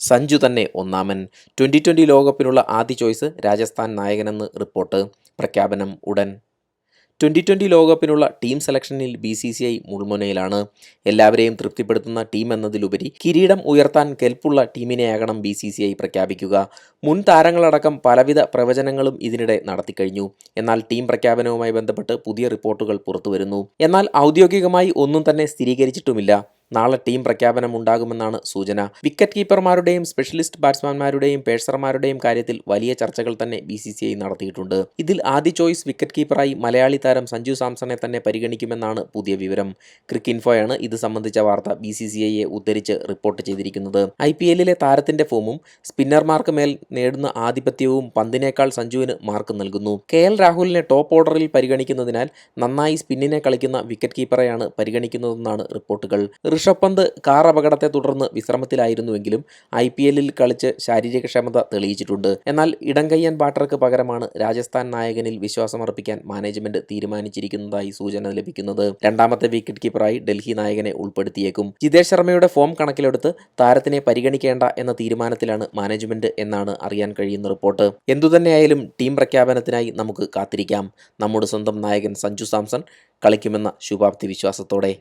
സഞ്ജു തന്നെ ഒന്നാമൻ. 2020 ലോകകപ്പിനുള്ള ആദ്യ ചോയ്സ് രാജസ്ഥാൻ നായകനെന്ന് റിപ്പോർട്ട്. പ്രഖ്യാപനം ഉടൻ. 2020 ലോകകപ്പിനുള്ള ടീം സെലക്ഷനിൽ BCCI മുൾമുനയിലാണ്. എല്ലാവരെയും തൃപ്തിപ്പെടുത്തുന്ന ടീം എന്നതിലുപരി കിരീടം ഉയർത്താൻ കെൽപ്പുള്ള ടീമിനെയാകണം BCCI പ്രഖ്യാപിക്കുക. മുൻ താരങ്ങളടക്കം പലവിധ പ്രവചനങ്ങളും ഇതിനിടെ നടത്തിക്കഴിഞ്ഞു. എന്നാൽ ടീം പ്രഖ്യാപനവുമായി ബന്ധപ്പെട്ട് പുതിയ റിപ്പോർട്ടുകൾ പുറത്തുവരുന്നു. എന്നാൽ ഔദ്യോഗികമായി ഒന്നും തന്നെ സ്ഥിരീകരിച്ചിട്ടുമില്ല. നാളെ ടീം പ്രഖ്യാപനം ഉണ്ടാകുമെന്നാണ് സൂചന. വിക്കറ്റ് കീപ്പർമാരുടെയും സ്പെഷ്യലിസ്റ്റ് ബാറ്റ്സ്മാൻമാരുടെയും പേസർമാരുടെയും കാര്യത്തിൽ വലിയ ചർച്ചകൾ തന്നെ BCCI നടത്തിയിട്ടുണ്ട്. ഇതിൽ ആദ്യ ചോയ്സ് വിക്കറ്റ് കീപ്പറായി മലയാളി താരം സഞ്ജു സാംസണെ തന്നെ പരിഗണിക്കുമെന്നാണ് പുതിയ വിവരം. ക്രിക്കിൻഫോയാണ് ഇത് സംബന്ധിച്ച വാർത്ത BCCIയെ ഉദ്ധരിച്ച് റിപ്പോർട്ട് ചെയ്തിരിക്കുന്നത്. IPLലെ താരത്തിന്റെ ഫോമും സ്പിന്നർമാർക്ക് മേൽ നേടുന്ന ആധിപത്യവും പന്തിനേക്കാൾ സഞ്ജുവിന് മാർക്ക് നൽകുന്നു. KL രാഹുലിനെ ടോപ്പ് ഓർഡറിൽ പരിഗണിക്കുന്നതിനാൽ നന്നായി സ്പിന്നിനെ കളിക്കുന്ന വിക്കറ്റ് കീപ്പറെയാണ് പരിഗണിക്കുന്നതെന്നാണ് റിപ്പോർട്ടുകൾ. ഋഷഭ് പന്ത് കാർ അപകടത്തെ തുടർന്ന് വിശ്രമത്തിലായിരുന്നുവെങ്കിലും IPLൽ കളിച്ച് ശാരീരികക്ഷമത തെളിയിച്ചിട്ടുണ്ട്. എന്നാൽ ഇടംകയ്യൻ ബാറ്റർക്ക് പകരമാണ് രാജസ്ഥാൻ നായകനിൽ വിശ്വാസമർപ്പിക്കാൻ മാനേജ്മെന്റ് തീരുമാനിച്ചിരിക്കുന്നതായി സൂചന ലഭിക്കുന്നത്. രണ്ടാമത്തെ വിക്കറ്റ് കീപ്പറായി ഡൽഹി നായകനെ ഉൾപ്പെടുത്തിയേക്കും. ജിതേഷ് ശർമ്മയുടെ ഫോം കണക്കിലെടുത്ത് താരത്തിനെ പരിഗണിക്കേണ്ട എന്ന തീരുമാനത്തിലാണ് മാനേജ്മെന്റ് എന്നാണ് അറിയാൻ കഴിയുന്ന റിപ്പോർട്ട്. എന്തുതന്നെയായാലും ടീം പ്രഖ്യാപനത്തിനായി നമുക്ക് കാത്തിരിക്കാം. നമ്മുടെ സ്വന്തം നായകൻ സഞ്ജു സാംസൺ കളിക്കുമെന്ന ശുഭാപ്തി വിശ്വാസത്തോടെ.